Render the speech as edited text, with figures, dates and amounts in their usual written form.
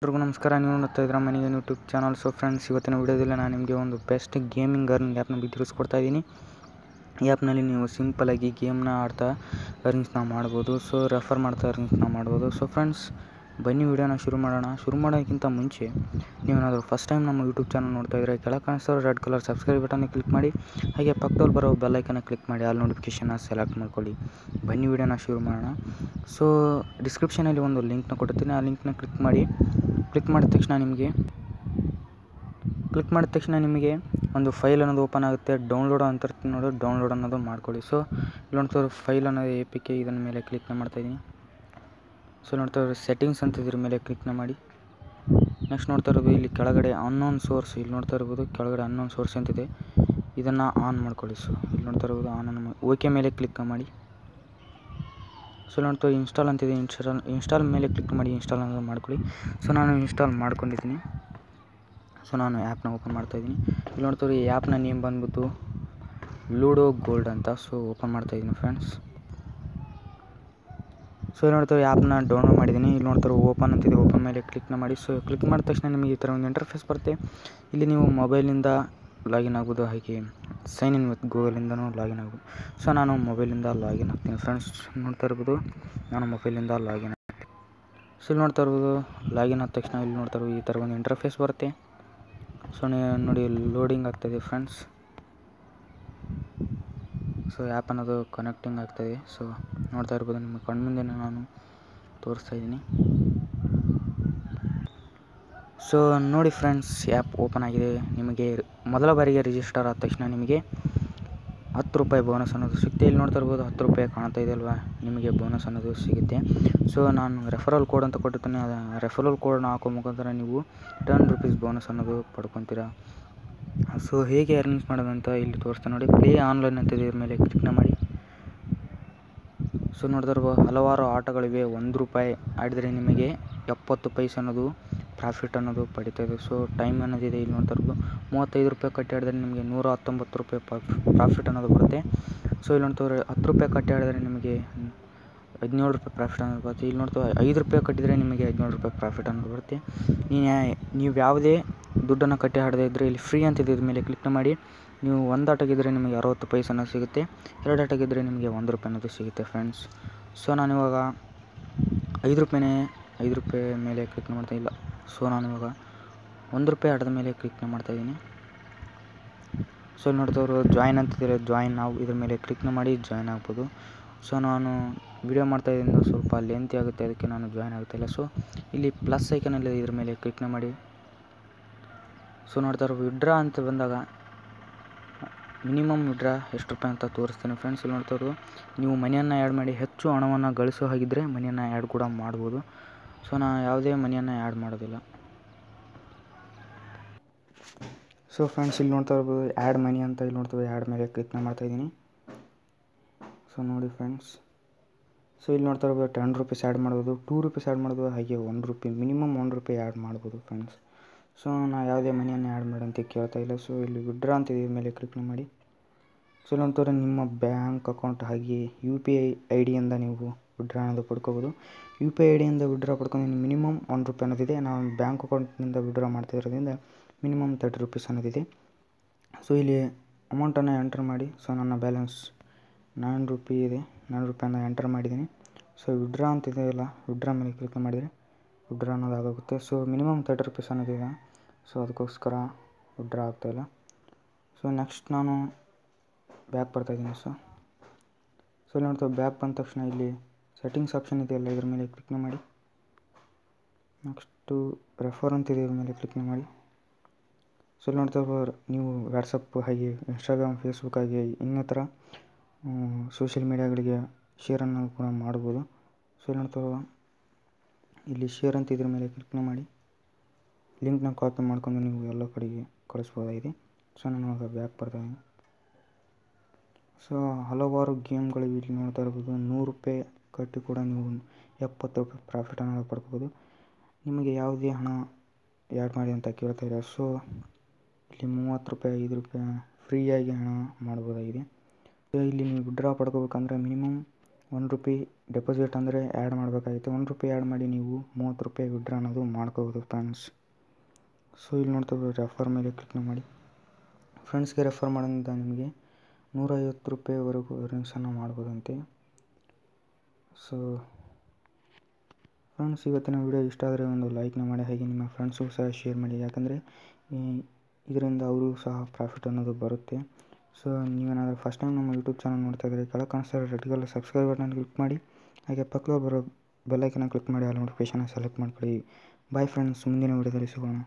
ಎಲ್ರಿಗೂ ನಮಸ್ಕಾರ. ನೀವು ನೋಡ್ತಾ ಇದ್ದೀರಾ ಮನೆಗೆ ಯೂಟ್ಯೂಬ್ ಚಾನಲ್. ಸೊ ಫ್ರೆಂಡ್ಸ್, ಇವತ್ತಿನ ವಿಡಿಯೋದಲ್ಲಿ ನಾನು ನಿಮಗೆ ಒಂದು ಬೆಸ್ಟ್ ಗೇಮಿಂಗ್ ಅರ್ನಿಂಗ್ ಆ್ಯಪ್ನ ಬಗ್ಗೆ ತಿಳಿಸ್ಕೊಡ್ತಾ ಇದ್ದೀನಿ. ಈ ಆ್ಯಪ್ನಲ್ಲಿ ನೀವು ಸಿಂಪಲಾಗಿ ಗೇಮ್ನ ಆಡ್ತಾ ಅರ್ನಿಂಗ್ಸ್ನ ಮಾಡ್ಬೋದು. ಸೊ ರೆಫರ್ ಮಾಡ್ತಾ ಅರ್ನಿಂಗ್ಸ್ನ ಮಾಡ್ಬೋದು. ಸೊ ಫ್ರೆಂಡ್ಸ್, ಬನ್ನಿ ವಿಡಿಯೋನ ಶುರು ಮಾಡೋಣ. ಶುರು ಮಾಡೋಕ್ಕಿಂತ ಮುಂಚೆ ನೀವೇನಾದರೂ ಫಸ್ಟ್ ಟೈಮ್ ನಮ್ಮ ಯೂಟ್ಯೂಬ್ ಚಾನಲ್ ನೋಡ್ತಾ ಇದ್ದರೆ ಕೆಳಗೆ ಕಾಣಿಸ್ತಿರೋ ರೆಡ್ ಕಲರ್ ಸಬ್ಸ್ಕ್ರೈಬ್ ಬಟನ್ನ ಕ್ಲಿಕ್ ಮಾಡಿ, ಹಾಗೆ ಪಕ್ಕದಲ್ಲಿ ಬರೋ ಬೆಲ್ಲೈಕನ್ನ ಕ್ಲಿಕ್ ಮಾಡಿ ಆಲ್ ನೋಟಿಫಿಕೇಷನ್ನ ಸೆಲೆಕ್ಟ್ ಮಾಡ್ಕೊಳ್ಳಿ. ಬನ್ನಿ ವಿಡಿಯೋನ ಶುರು ಮಾಡೋಣ. ಸೊ ಡಿಸ್ಕ್ರಿಪ್ಷನಲ್ಲಿ ಒಂದು ಲಿಂಕ್ನ ಕೊಟ್ಟಿರ್ತೀನಿ, ಆ ಲಿಂಕ್ನ ಕ್ಲಿಕ್ ಮಾಡಿದ ತಕ್ಷಣ ನಿಮಗೆ ಒಂದು ಫೈಲ್ ಅನ್ನೋದು ಓಪನ್ ಆಗುತ್ತೆ. ಡೌನ್ಲೋಡ್ ಅಂತ ನೋಡಿ, ಡೌನ್ಲೋಡ್ ಅನ್ನೋದು ಮಾಡ್ಕೊಳ್ಳಿ. ಸೊ ಇಲ್ಲಿ ನೋಡ್ತಾ ಫೈಲ್ ಅನ್ನೋದು APK, ಇದನ್ನ ಮೇಲೆ ಕ್ಲಿಕ್ನ ಮಾಡ್ತಾಯಿದ್ದೀನಿ. ಸೊ ನೋಡ್ತಾ ಇರೋದು ಸೆಟ್ಟಿಂಗ್ಸ್ ಅಂತ ಇದ್ರ ಮೇಲೆ ಕ್ಲಿಕ್ನ ಮಾಡಿ. ನೆಕ್ಸ್ಟ್ ನೋಡ್ತಾ ಇರೋದು ಇಲ್ಲಿ ಕೆಳಗಡೆ ಅನ್ನೋನ್ ಸೋರ್ಸ್, ಇಲ್ಲಿ ನೋಡ್ತಾ ಇರ್ಬೋದು ಕೆಳಗಡೆ ಅನ್ನೋನ್ ಸೋರ್ಸ್ ಅಂತಿದೆ, ಇದನ್ನು ಆನ್ ಮಾಡ್ಕೊಳ್ಳಿ. ಸೊ ಇಲ್ಲಿ ನೋಡ್ತಾ ಇರ್ಬೋದು ಓಕೆ ಮೇಲೆ ಕ್ಲಿಕ್ ಮಾಡಿ. ಸೊ ನೋಡ್ತಾ ಇನ್ಸ್ಟಾಲ್ ಅಂತಿದೆ, ಇನ್ಸ್ಟಾಲ್ ಮೇಲೆ ಕ್ಲಿಕ್ ಮಾಡಿ ಇನ್ಸ್ಟಾಲ್ ಅನ್ನೋದು ಮಾಡ್ಕೊಳ್ಳಿ. ಸೊ ನಾನು ಇನ್ಸ್ಟಾಲ್ ಮಾಡ್ಕೊಂಡಿದ್ದೀನಿ. ಸೊ ನಾನು ಆ್ಯಪ್ನ ಓಪನ್ ಮಾಡ್ತಾಯಿದ್ದೀನಿ. ಇಲ್ಲಿ ನೋಡ್ತಾರೆ ಈ ಆ್ಯಪ್ನ ನೇಮ್ ಬಂದ್ಬಿಟ್ಟು ಲೂಡೋ ಗೋಲ್ಡ್ ಅಂತ. ಸೊ ಓಪನ್ ಮಾಡ್ತಾಯಿದ್ದೀನಿ ಫ್ರೆಂಡ್ಸ್. ಸೊ ಇಲ್ಲಿ ನೋಡ್ತಾರೆ ಆ್ಯಪ್ನ ಡೌನ್ಲೋಡ್ ಮಾಡಿದ್ದೀನಿ. ಇಲ್ಲಿ ನೋಡ್ತಾರೆ ಓಪನ್ ಅಂತಿದೆ, ಓಪನ್ ಮೇಲೆ ಕ್ಲಿಕ್ನ ಮಾಡಿ. ಸೊ ಕ್ಲಿಕ್ ಮಾಡಿದ ತಕ್ಷಣ ನಿಮಗೆ ಈ ಥರ ಒಂದು ಇಂಟರ್ಫೇಸ್ ಬರುತ್ತೆ. ಇಲ್ಲಿ ನೀವು ಮೊಬೈಲಿಂದ ಲಾಗಿನ್ ಆಗ್ಬೋದು, ಹಾಗೆ ಸೈನ್ ಇನ್ ವಿತ್ ಗೂಗಲಿಂದನೂ ಲಾಗಿನ್ ಆಗ್ಬೋದು. ಸೊ ನಾನು ಮೊಬೈಲಿಂದ ಲಾಗಿನ್ ಆಗ್ತೀನಿ ಫ್ರೆಂಡ್ಸ್. ನೋಡ್ತಾ ಇರ್ಬೋದು ನಾನು ಮೊಬೈಲಿಂದ ಲಾಗಿನ್ ಆಗ್ತೀನಿ. ಸೊ ಇಲ್ಲಿ ನೋಡ್ತಾ ಇರ್ಬೋದು ಲಾಗಿನ್ ಆದ ತಕ್ಷಣ ಇಲ್ಲಿ ನೋಡ್ತಾ ಇರ್ಬೋದು ಈ ಥರ ಒಂದು ಇಂಟರ್ಫೇಸ್ ಬರುತ್ತೆ. ಸೊ ನೋಡಿ ಲೋಡಿಂಗ್ ಆಗ್ತಾಯಿದೆ ಫ್ರೆಂಡ್ಸ್. ಸೊ ಆ್ಯಪ್ ಅನ್ನೋದು ಕನೆಕ್ಟಿಂಗ್ ಆಗ್ತಾಯಿದೆ. ಸೊ ನೋಡ್ತಾ ಇರ್ಬೋದು ನಿಮ್ಮ ಕಣ್ಮುಂದೆ ನಾನು ತೋರಿಸ್ತಾ ಇದ್ದೀನಿ. ಸೊ ನೋಡಿ ಫ್ರೆಂಡ್ಸ್, ಆ್ಯಪ್ ಓಪನ್ ಆಗಿದೆ. ನಿಮಗೆ ಮೊದಲ ಬಾರಿಗೆ ರಿಜಿಸ್ಟರ್ ಆದ ತಕ್ಷಣ ನಿಮಗೆ 10 ರೂಪಾಯಿ ಬೋನಸ್ ಅನ್ನೋದು ಸಿಗುತ್ತೆ. ಇಲ್ಲಿ ನೋಡ್ತಾ ಇರ್ಬೋದು 10 ರೂಪಾಯಿ ಕಾಣ್ತಾ ಇದೆ ಅಲ್ವಾ, ನಿಮಗೆ ಬೋನಸ್ ಅನ್ನೋದು ಸಿಗುತ್ತೆ. ಸೊ ನಾನು ರೆಫರಲ್ ಕೋಡ್ ಅಂತ ಕೊಟ್ಟಿರ್ತೀನಿ, ಆ ರೆಫರಲ್ ಕೋಡ್ನ ಹಾಕೋ ಮುಖಾಂತರ ನೀವು 10 ರೂಪೀಸ್ ಬೋನಸ್ ಅನ್ನೋದು ಪಡ್ಕೊತೀರಾ. ಸೊ ಹೇಗೆ ಅರ್ನಿಂಗ್ಸ್ ಮಾಡೋದಂತ ಇಲ್ಲಿ ತೋರಿಸ್ತಾ ನೋಡಿ. ಪ್ಲೇ ಆನ್ಲೈನ್ ಅಂತ ಇದ್ರ ಮೇಲೆ ಕ್ಲಿಕ್ನ ಮಾಡಿ. ಸೊ ನೋಡ್ತಾ ಇರ್ಬೋದು ಹಲವಾರು ಆಟಗಳಿವೆ. 1 ರೂಪಾಯಿ ಆಡಿದರೆ ನಿಮಗೆ 70 ಪೈಸೆ ಅನ್ನೋದು ಪ್ರಾಫಿಟ್ ಅನ್ನೋದು ಪಡಿತಾ ಇದೆ. ಸೊ ಟೈಮ್ ಅನ್ನೋದಿದೆ. ಇಲ್ಲಿ ನೋಡ್ತಾ ಇರ್ಬೋದು 35 ರೂಪಾಯಿ ಕಟ್ಟಿ ಆಡಿದರೆ ನಿಮಗೆ 119 ರೂಪಾಯಿ ಪ್ರಾಫಿಟ್ ಅನ್ನೋದು ಬರುತ್ತೆ. ಸೊ ಇಲ್ಲಿ ನೋಡ್ತಾರೆ 10 ರೂಪಾಯಿ ಕಟ್ಟಿ ಆಡಿದರೆ ನಿಮಗೆ 17 ರೂಪಾಯಿ ಪ್ರಾಫಿಟ್ ಅನ್ನೋದು ಬರುತ್ತೆ. ಇಲ್ಲಿ ನೋಡ್ತಾ 5 ರೂಪಾಯಿ ಕಟ್ಟಿದರೆ ನಿಮಗೆ 17 ರೂಪಾಯಿ ಪ್ರಾಫಿಟ್ ಅನ್ನೋದು ಬರುತ್ತೆ. ನೀವು ಯಾವುದೇ ದುಡ್ಡನ್ನು ಕಟ್ಟಿ ಆಡದೇ ಇದ್ದರೆ ಇಲ್ಲಿ ಫ್ರೀ ಅಂತಿದೆ, ಇದ್ರ ಮೇಲೆ ಕ್ಲಿಕ್ ಮಾಡಿ. ನೀವು 1 ಆಟಗಿದ್ದರೆ ನಿಮಗೆ 60 ಪೈಸೆ ಅನ್ನೋದು ಸಿಗುತ್ತೆ, 2 ಆಟಗಿದ್ದರೆ ನಿಮಗೆ 1 ರೂಪಾಯಿ ಅನ್ನೋದು ಸಿಗುತ್ತೆ ಫ್ರೆಂಡ್ಸ್. ಸೊ ನಾನಿವಾಗ 5 ರೂಪಾಯಿ ಮೇಲೆ ಕ್ಲಿಕ್ ಮಾಡ್ತಾ ಇಲ್ಲ. ಸೊ ನಾನಿವಾಗ 1 ರೂಪಾಯಿ ಆಟದ ಮೇಲೆ ಕ್ಲಿಕ್ನ ಮಾಡ್ತಾಯಿದ್ದೀನಿ. ಸೊ ಇಲ್ಲಿ ನೋಡ್ತವ್ರು ಜಾಯಿನ್ ಅಂತಿದ್ದಾರೆ, ಜಾಯಿನ್ ನಾವು ಇದ್ರ ಮೇಲೆ ಕ್ಲಿಕ್ನ ಮಾಡಿ ಜಾಯಿನ್ ಆಗ್ಬೋದು. ಸೊ ನಾನು ವಿಡಿಯೋ ಮಾಡ್ತಾಯಿದ್ದರಿಂದ ಸ್ವಲ್ಪ ಲೆಂತಿ ಆಗುತ್ತೆ, ಅದಕ್ಕೆ ನಾನು ಜಾಯಿನ್ ಆಗ್ತಾಯಿಲ್ಲ. ಸೊ ಇಲ್ಲಿ ಪ್ಲಸ್ ಐಕನಲ್ಲಿ ಇದ್ರ ಮೇಲೆ ಕ್ಲಿಕ್ನ ಮಾಡಿ. ಸೊ ನೋಡ್ತಾರೆ ವಿಡ್ರಾ ಅಂತ ಬಂದಾಗ ಮಿನಿಮಮ್ ವಿಡ್ರಾ ಎಷ್ಟು ರೂಪಾಯಿ ಅಂತ ತೋರಿಸ್ತೀನಿ ಫ್ರೆಂಡ್ಸ್. ಇಲ್ಲಿ ನೋಡ್ತಾ ಇರೋದು ನೀವು ಮನಿಯನ್ನು ಆ್ಯಡ್ ಮಾಡಿ ಹೆಚ್ಚು ಹಣವನ್ನು ಗಳಿಸೋ ಹಾಗಿದ್ದರೆ ಮನಿಯನ್ನು ಆ್ಯಡ್ ಕೂಡ ಮಾಡ್ಬೋದು. ಸೊ ನಾನು ಯಾವುದೇ ಮನಿಯನ್ನು ಆ್ಯಡ್ ಮಾಡೋದಿಲ್ಲ. ಸೊ ಫ್ರೆಂಡ್ಸ್, ಇಲ್ಲಿ ನೋಡ್ತಾ ಇರ್ಬೋದು ಆ್ಯಡ್ ಮನಿ ಅಂತ, ಇಲ್ಲಿ ನೋಡ್ತೀವಿ ಆ್ಯಡ್ ಮೇಲೆ ಕ್ಲಿಕ್ನ ಮಾಡ್ತಾಯಿದ್ದೀನಿ. ಸೊ ನೋಡಿ ಫ್ರೆಂಡ್ಸ್, ಸೊ ಇಲ್ಲಿ ನೋಡ್ತಾ ಇರ್ಬೋದು 10 ರೂಪೀಸ್ ಆ್ಯಡ್ ಮಾಡ್ಬೋದು, 2 ರೂಪೀಸ್ ಆ್ಯಡ್ ಮಾಡ್ಬೋದು, ಹಾಗೆ 1 ರೂಪಾಯಿ ಮಿನಿಮಮ್ 1 ರೂಪಾಯಿ ಆ್ಯಡ್ ಮಾಡ್ಬೋದು ಫ್ರೆಂಡ್ಸ್. ಸೊ ನಾನು ಯಾವುದೇ ಮನಿಯನ್ನು ಆ್ಯಡ್ ಮಾಡಿ ಅಂತ ಕೇಳ್ತಾ ಇಲ್ಲ. ಸೊ ಇಲ್ಲಿ ವಿಡ್ರಾ ಅಂತ ಇದ್ರ ಮೇಲೆ ಕ್ಲಿಕ್ನ ಮಾಡಿ. ಸೊ ನಂತರ ನಿಮ್ಮ ಬ್ಯಾಂಕ್ ಅಕೌಂಟ್ ಹಾಗೆ UPI ID ಯಿಂದ ನೀವು ವಿಡ್ರಾ ಅನ್ನೋದು ಪಡ್ಕೋಬೋದು. UPI ID ಯಿಂದ ವಿಡ್ರಾ ಪಡ್ಕೊಂಡು ಮಿನಿಮಮ್ 1 ರೂಪಾಯಿ ಅನ್ನೋದಿದೆ. ನಾನು ಬ್ಯಾಂಕ್ ಅಕೌಂಟ್ನಿಂದ ವಿಡ್ರಾ ಮಾಡ್ತಿರೋದ್ರಿಂದ ಮಿನಿಮಮ್ 30 ರೂಪೀಸ್ ಅನ್ನೋದಿದೆ. ಸೊ ಇಲ್ಲಿ ಅಮೌಂಟನ್ನು ಎಂಟರ್ ಮಾಡಿ. ಸೊ ನನ್ನ ಬ್ಯಾಲೆನ್ಸ್ 9 ರೂಪಾಯಿ ಇದೆ, 9 ರೂಪಾಯಿನ ಎಂಟರ್ ಮಾಡಿದ್ದೀನಿ. ಸೊ ವಿಡ್ರಾ ಅಂತಿದೆ ಇಲ್ಲ, ವಿಡ್ರಾ ಮೇಲೆ ಕ್ಲಿಕ್ ಮಾಡಿದರೆ ವಿಡ್ರಾ ಅನ್ನೋದು ಆಗೋಗುತ್ತೆ. ಸೊ ಮಿನಿಮಮ್ 30 ರೂಪೀಸ್ ಅನ್ನೋದಿದೆ, ಸೊ ಅದಕ್ಕೋಸ್ಕರ ವಿಡ್ರಾ ಆಗ್ತಾಯಿಲ್ಲ. ಸೊ ನೆಕ್ಸ್ಟ್ ನಾನು ಬ್ಯಾಕ್ ಬರ್ತಾಯಿದ್ದೀನಿ. ಸೊ ಇಲ್ಲಿ ನೋಡ್ತಾ ಬ್ಯಾಕ್ ಬಂದ ತಕ್ಷಣ ಇಲ್ಲಿ ಸೆಟ್ಟಿಂಗ್ಸ್ ಆಪ್ಷನ್ ಇದೆಯಲ್ಲ, ಇದ್ರ ಮೇಲೆ ಕ್ಲಿಕ್ನ ಮಾಡಿ. ನೆಕ್ಸ್ಟು ರೆಫರ್ ಅಂತಿದೆ, ಇದ್ರ ಮೇಲೆ ಕ್ಲಿಕ್ನ ಮಾಡಿ. ಸೊ ಇಲ್ಲಿ ನೋಡ್ತಾ ನೀವು ವಾಟ್ಸಪ್ ಹಾಗೆ ಇನ್ಸ್ಟಾಗ್ರಾಮ್, ಫೇಸ್ಬುಕ್ ಹಾಗೆ ಇನ್ನಿತರ ಸೋಷಿಯಲ್ ಮೀಡಿಯಾಗಳಿಗೆ ಶೇರನ್ನು ಕೂಡ ಮಾಡ್ಬೋದು. ಸೊ ಇಲ್ಲಿ ನೋಡ್ತಾ ಇಲ್ಲಿ ಶೇರ್ ಅಂತ ಇದ್ರ ಮೇಲೆ ಕ್ಲಿಕ್ನ ಮಾಡಿ. ಲಿಂಕ್ನ ಕಾಪಿ ಮಾಡ್ಕೊಂಡು ನೀವು ಎಲ್ಲ ಕಡೆಗೆ ಕಳಿಸ್ಬೋದಾಗಿದೆ. ಸೊ ನಾನು ಇವಾಗ ಬ್ಯಾಕ್ ಬರ್ತಾಯಿದ್ದೀನಿ. ಸೊ ಹಲವಾರು ಗೇಮ್ಗಳಿವೆ. ಇಲ್ಲಿ ನೋಡ್ತಾ ಇರ್ಬೋದು 100 ರೂಪಾಯಿ ಕಟ್ಟಿ ಕೂಡ ನೀವು 70 ರೂಪಾಯಿ ಪ್ರಾಫಿಟ್ ಅನ್ನೋದು ಪಡ್ಕೋಬೋದು. ನಿಮಗೆ ಯಾವುದೇ ಹಣ ಆ್ಯಡ್ ಮಾಡಿ ಅಂತ ಕೇಳ್ತಾ ಇದ್ದಾರೆ. ಸೊ ಇಲ್ಲಿ 30 ರೂಪಾಯಿ, 5 ರೂಪಾಯಿ ಫ್ರೀಯಾಗಿ ಹಣ ಮಾಡ್ಬೋದಾಗಿದೆ. ಸೊ ಇಲ್ಲಿ ನೀವು ವಿಡ್ರಾ ಪಡ್ಕೋಬೇಕಂದ್ರೆ ಮಿನಿಮಮ್ ರೂಪಾಯಿ ಡೆಪಾಸಿಟ್ ಅಂದರೆ ಆ್ಯಡ್ ಮಾಡಬೇಕಾಗಿತ್ತು. ₹1 ಆ್ಯಡ್ ಮಾಡಿ ನೀವು ₹30 ವಿಡ್ರಾ ಅನ್ನೋದು ಮಾಡ್ಕೋಬೋದು ಫ್ರೆಂಡ್ಸ್. ಸೊ ಇಲ್ಲಿ ನೋಡ್ತಾ ರೆಫರ್ ಮೇಲೆ ಕ್ಲಿಕ್ ಮಾಡಿ. ಫ್ರೆಂಡ್ಸ್ಗೆ ರೆಫರ್ ಮಾಡೋದ್ರಿಂದ ನಿಮಗೆ ₹150ವರೆಗೂ ಅರ್ನಿಂಗ್ಸನ್ನು ಮಾಡ್ಬೋದಂತೆ. ಸೊ ಫ್ರೆಂಡ್ಸ್, ಇವತ್ತಿನ ವಿಡಿಯೋ ಇಷ್ಟ ಆದರೆ ಒಂದು ಲೈಕ್ನ ಮಾಡಿ, ಹಾಗೆ ನಿಮ್ಮ ಫ್ರೆಂಡ್ಸ್ಗೂ ಸಹ ಶೇರ್ ಮಾಡಿ. ಯಾಕಂದರೆ ಇದರಿಂದ ಅವರು ಸಹ ಪ್ರಾಫಿಟ್ ಅನ್ನೋದು ಬರುತ್ತೆ. ಸೊ ನೀವೇನಾದರೂ ಫಸ್ಟ್ ಟೈಮ್ ನಮ್ಮ ಯೂಟ್ಯೂಬ್ ಚಾನಲ್ ನೋಡ್ತಾ ಇದ್ದರೆ ಕೆಳಗೆ ಕಾಣಿಸ್ತಾ ಇರೋ red colour subscribe button click ಮಾಡಿ, ಹಾಗೆ ಪಕ್ಕದಲ್ಲಿ ಬರೋ ಬೆಲ್ಲೈಕನ್ನ ಕ್ಲಿಕ್ ಮಾಡಿ ಆಲ್ ನೋಟಿಫಿಕೇಷನ್ನ ಸೆಲೆಕ್ಟ್ ಮಾಡ್ಕೊಳ್ಳಿ. ಬಾಯ್ ಫ್ರೆಂಡ್ಸ್, ಮುಂದಿನ ವಿಡಿಯೋದಲ್ಲಿ ಸಿಗೋಣ.